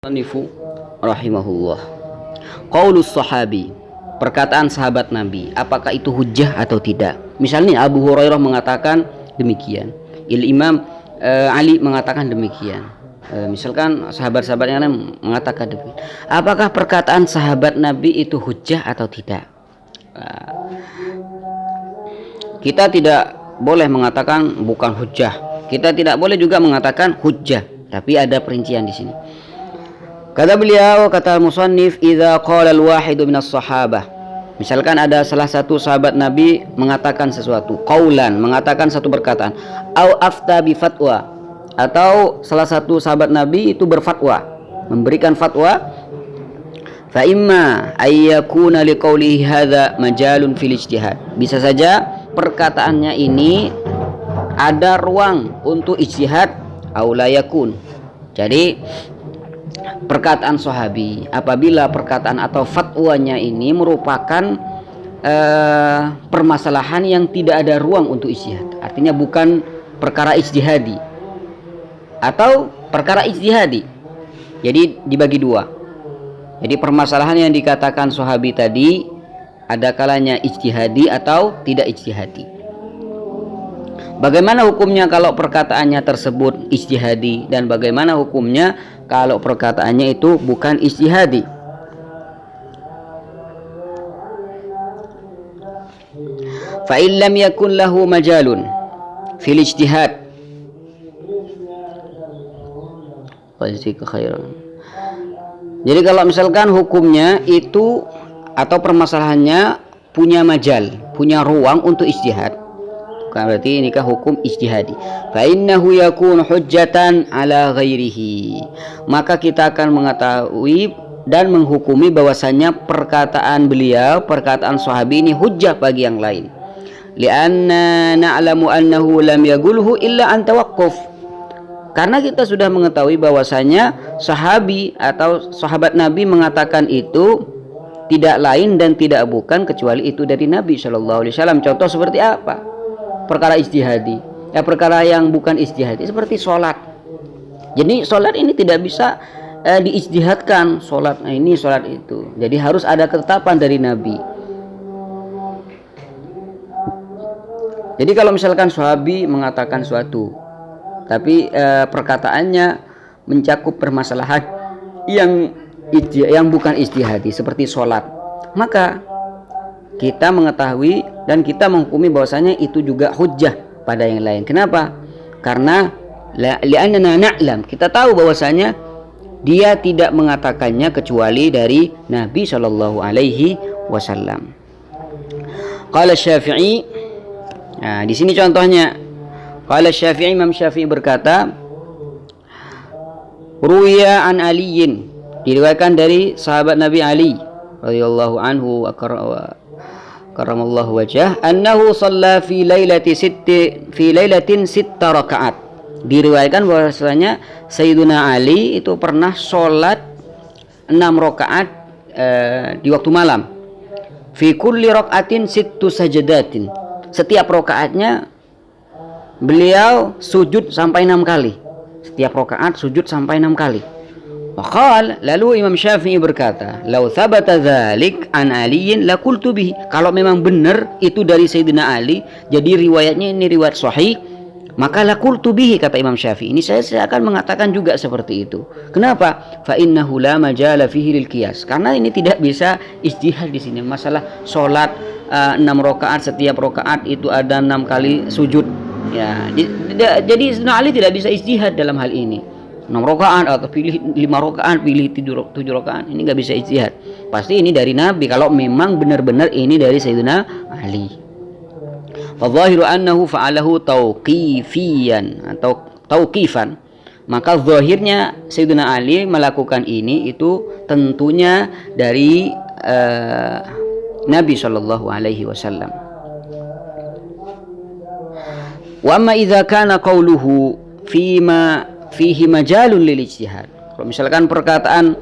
Nifu rahimahullah. Qaulus sahabi, perkataan sahabat Nabi, apakah itu hujjah atau tidak? Misalnya Abu Hurairah mengatakan demikian, Imam Ali mengatakan demikian. Misalkan sahabat-sahabat yang lain mengatakan demikian. Apakah perkataan sahabat Nabi itu hujjah atau tidak? Kita tidak boleh mengatakan bukan hujjah. Kita tidak boleh juga mengatakan hujjah. Tapi ada perincian di sini. Kata beliau, kata musannif, idza qala al-wahidu minas sahabah. Misalkan ada salah satu sahabat Nabi mengatakan sesuatu, qaulan, mengatakan satu perkataan, au afta bi fatwa, atau salah satu sahabat Nabi itu berfatwa, memberikan fatwa, fa imma ayyakuna liqaulihi hadza majalun fil ijtihad. Bisa saja perkataannya ini ada ruang untuk ijtihad, au la yakun. Jadi perkataan sahabi apabila perkataan atau fatwanya ini merupakan permasalahan yang tidak ada ruang untuk ijtihad, artinya bukan perkara ijtihadi atau perkara ijtihadi, jadi dibagi dua. Jadi permasalahan yang dikatakan sahabi tadi ada kalanya ijtihadi atau tidak ijtihadi. Bagaimana hukumnya kalau perkataannya tersebut ijtihadi, dan bagaimana hukumnya kalau perkataannya itu bukan ijtihadi? Fa in lam yakun lahu majalun fil ijtihad. Wajzika khairan. Jadi kalau misalkan hukumnya itu atau permasalahannya punya majal, punya ruang untuk ijtihad, berarti inikah hukum ijtihadi. Fa innahu yakunu hujjatan ala ghairihi. Maka kita akan mengetahui dan menghukumi bahwasannya perkataan beliau, perkataan sahabi ini hujjah bagi yang lain. Lianna na'lamu annahu lam yaqulhu illa an tawaqquf. Karena kita sudah mengetahui bahwasanya sahabi atau sahabat Nabi mengatakan itu tidak lain dan tidak bukan kecuali itu dari Nabi Shallallahu Alaihi Wasallam. Contoh seperti apa? Perkara ijtihadi, perkara yang bukan ijtihadi seperti sholat. Jadi sholat ini tidak bisa diijtihadkan, sholat ini sholat itu. Jadi harus ada ketetapan dari Nabi. Jadi kalau misalkan sahabi mengatakan suatu, tapi perkataannya mencakup permasalahan yang bukan ijtihadi seperti sholat, maka kita mengetahui dan kita menghukumi bahwasanya itu juga hujjah pada yang lain. Kenapa? Karena li'annana na'lam, kita tahu bahwasanya dia tidak mengatakannya kecuali dari Nabi sallallahu alaihi wasallam. Qala Syafi'i. Nah, di sini contohnya. Qala Syafi'i, Imam Syafi'i berkata, ruwiya an Aliyin, diriwayatkan dari sahabat Nabi Ali radhiyallahu anhu karamallahu wajah, annahu shalla fi lailatin sitta rakaat. Diriwayatkan bahwasanya Sayyiduna Ali itu pernah sholat 6 rakaat di waktu malam. Fi kulli rakaatin sittu sajadatin. Setiap rakaatnya beliau sujud sampai 6 kali. Setiap rakaat sujud sampai 6 kali. Waqal, lalu Imam Syafi'i berkata, "Lau thabata dzalik an Aliyin la qultu bihi." Kalau memang benar itu dari Sayyidina Ali, jadi riwayatnya ini riwayat sahih, maka la qultu bihi, kata Imam Syafi'i. Ini saya akan mengatakan juga seperti itu. Kenapa? Fa innahu la majala fihi lil qiyas. Karena ini tidak bisa ijtihad di sini. Masalah salat 6 rakaat, setiap rakaat itu ada 6 kali sujud. Ya, jadi Sayyidina Ali tidak bisa ijtihad dalam hal ini. 6 rakaat atau pilih 5 rakaat, pilih 7 rakaat, ini nggak bisa ijtihad. Pasti ini dari Nabi kalau memang benar-benar ini dari Sayyidina Ali. Fadzahiru annahu fa'alahu tauqifiyan atau tauqifan. Maka zahirnya Sayyidina Ali melakukan ini itu tentunya dari Nabi sallallahu alaihi wasallam. Wa amma idza kana qauluhu fihi majalun lil ijtihad. Kalau misalkan perkataan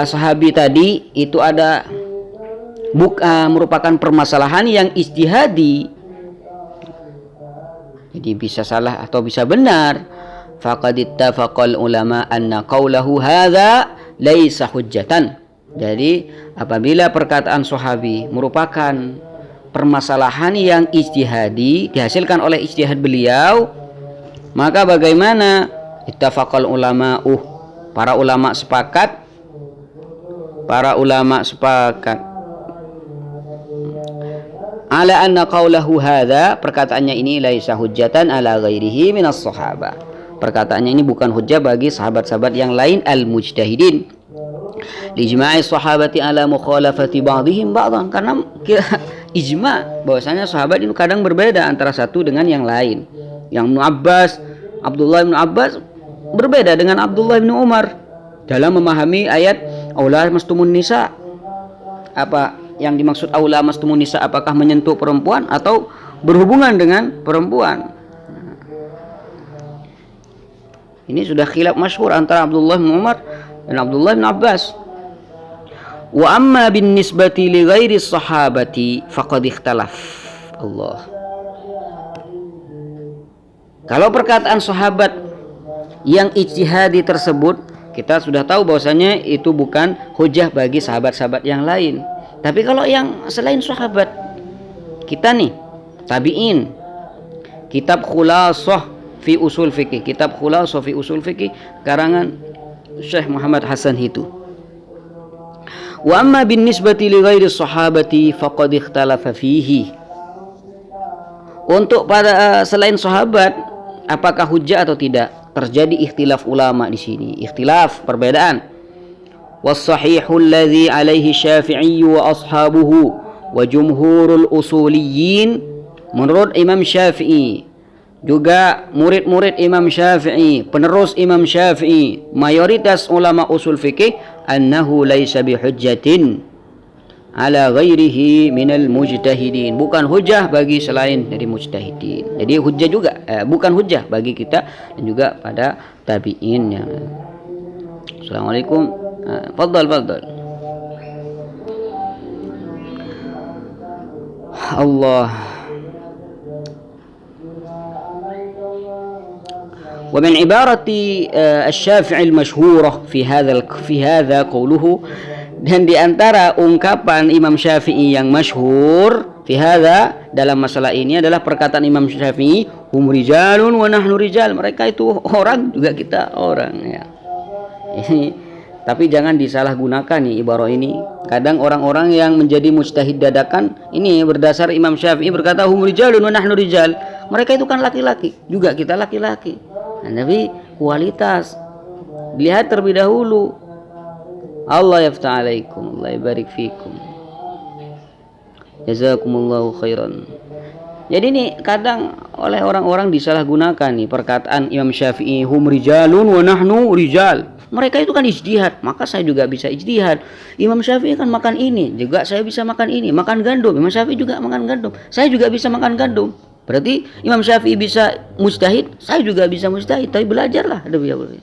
sahabi tadi itu ada merupakan permasalahan yang ijtihadi, jadi bisa salah atau bisa benar, faqad ittafaqal ulama anna qawlahu hadza laisa hujjatan. Jadi apabila perkataan sahabi merupakan permasalahan yang ijtihadi, dihasilkan oleh ijtihad beliau, maka bagaimana? Ittafaqal ulama'u, para ulama sepakat ala anna qaulahu hadza, perkataannya ini laisa hujjatan ala ghairihi minas sahabah. Perkataannya ini bukan hujjah bagi sahabat-sahabat yang lain al-mujtahidin. Lijma'i sahabati ala mukhalafati ba'dihim ba'dhan, karena ijma bahwasanya sahabat itu kadang berbeda antara satu dengan yang lain. Yang Abdullah bin Abbas berbeda dengan Abdullah bin Umar dalam memahami ayat aula mastumun nisa. Apa yang dimaksud aula mastumun nisa, apakah menyentuh perempuan atau berhubungan dengan perempuan? Ini sudah khilaf masyhur antara Abdullah bin Umar dan Abdullah bin Abbas. Wa amma bin nisbati li ghairi sahabati faqad ikhtalaf. Allah. Kalau perkataan sahabat yang ijtihadi tersebut, kita sudah tahu bahwasanya itu bukan hujah bagi sahabat-sahabat yang lain. Tapi kalau yang selain sahabat, kita nih tabi'in, kitab Khulasah fi Usul Fiqih, kitab Khulasah fi Usul Fiqih karangan Syekh Muhammad Hasan itu. Wa amma bin nisbati li ghairi sahabati faqad ikhtalafa fihi. Untuk pada selain sahabat, apakah hujjah atau tidak? Terjadi ikhtilaf ulama di sini, ikhtilaf, perbedaan. Was-sahihul ladzi alaihi Syafi'i wa ashabuhu wa jumhurul usuliyyin, menurut Imam Syafi'i, juga murid-murid Imam Syafi'i, penerus Imam Syafi'i, mayoritas ulama usul fikih, annahu laisa bihujjatin ala ghairihi minal mujtahidin, bukan hujjah bagi selain dari mujtahidin. Jadi hujjah juga bukan hujjah bagi kita dan juga pada tabi'in ya. Assalamualaikum. Fadhal. Allah. ومن عبارة الشافعي المشهورة في هذا قوله, dan di antara ungkapan Imam Syafi'i yang masyhur fi hadza, dalam masalah ini, adalah perkataan Imam Syafi'i, hum rijalun wa nahnu rijal, mereka itu orang juga kita orang ya. Tapi jangan disalahgunakan nih ibarah ini. Kadang orang-orang yang menjadi mujtahid dadakan ini berdasar Imam Syafi'i berkata hum rijalun wa nahnu rijal, mereka itu kan laki-laki, juga kita laki-laki. Nah, tapi kualitas lihat terlebih dahulu. Allah yaftah alaikum, Allah barik fikum, jazakumullahu khairan. Jadi ini kadang oleh orang-orang disalahgunakan nih perkataan Imam Syafi'i, hum rijalun wa nahnu rijal. Mereka itu kan ijtihad, maka saya juga bisa ijtihad. Imam Syafi'i kan makan ini, juga saya bisa makan ini, makan gandum. Imam Syafi'i juga makan gandum, saya juga bisa makan gandum. Berarti Imam Syafi'i bisa mujtahid, saya juga bisa mujtahid, tapi belajarlah lebih dahulu.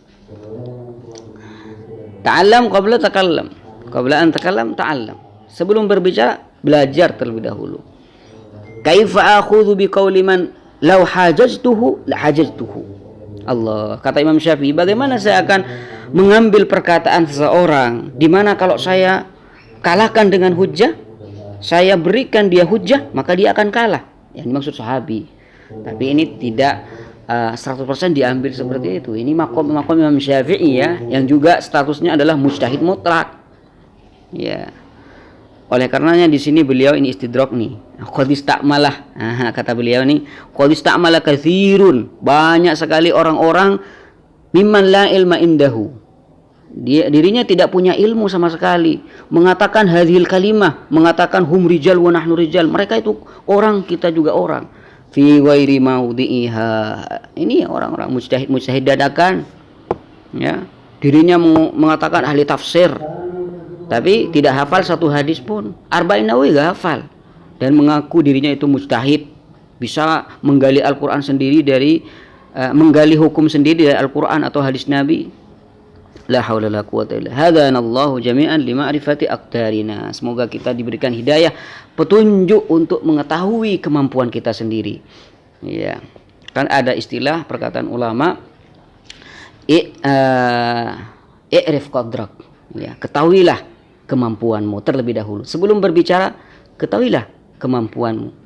Ta'allam qabla takallam, qabla an takallam ta'allam. Sebelum berbicara, belajar terlebih dahulu. Kaifa akhudhu biqauli man law hajajtuhu la hajajtuhu. Allah, kata Imam Syafi'i, bagaimana saya akan mengambil perkataan seseorang di mana kalau saya kalahkan dengan hujjah, saya berikan dia hujjah, maka dia akan kalah. Yang dimaksud sahabi. Tapi ini tidak 100% diambil seperti itu. Ini makom Imam Syafi'i ya, yang juga statusnya adalah mujtahid mutlak. Ya. Oleh karenanya di sini beliau ini istidrak nih. Qad istakmalah. Kata beliau nih, qad istakmala katsirun. Banyak sekali orang-orang mimman la ilma indahu. Dirinya tidak punya ilmu sama sekali, mengatakan hadhil kalimah, mengatakan hum rijal wa nahnu rijal, mereka itu orang, kita juga orang, fi ghairi maudhi'iha. Ini orang-orang mujtahid dadakan ya, dirinya mengatakan ahli tafsir tapi tidak hafal satu hadis pun, Arba'in Nawawi gak hafal, dan mengaku dirinya itu mujtahid, bisa menggali Al-Quran sendiri dari menggali hukum sendiri dari Al-Quran atau hadis Nabi. La haula la quwata illa hadanallahu jami'an lima'rifati aqdarina. Semoga kita diberikan hidayah, petunjuk untuk mengetahui kemampuan kita sendiri. Ya. Kan ada istilah perkataan ulama, i'rif qadrak Ya, ketahuilah kemampuanmu terlebih dahulu. Sebelum berbicara, ketahuilah kemampuanmu.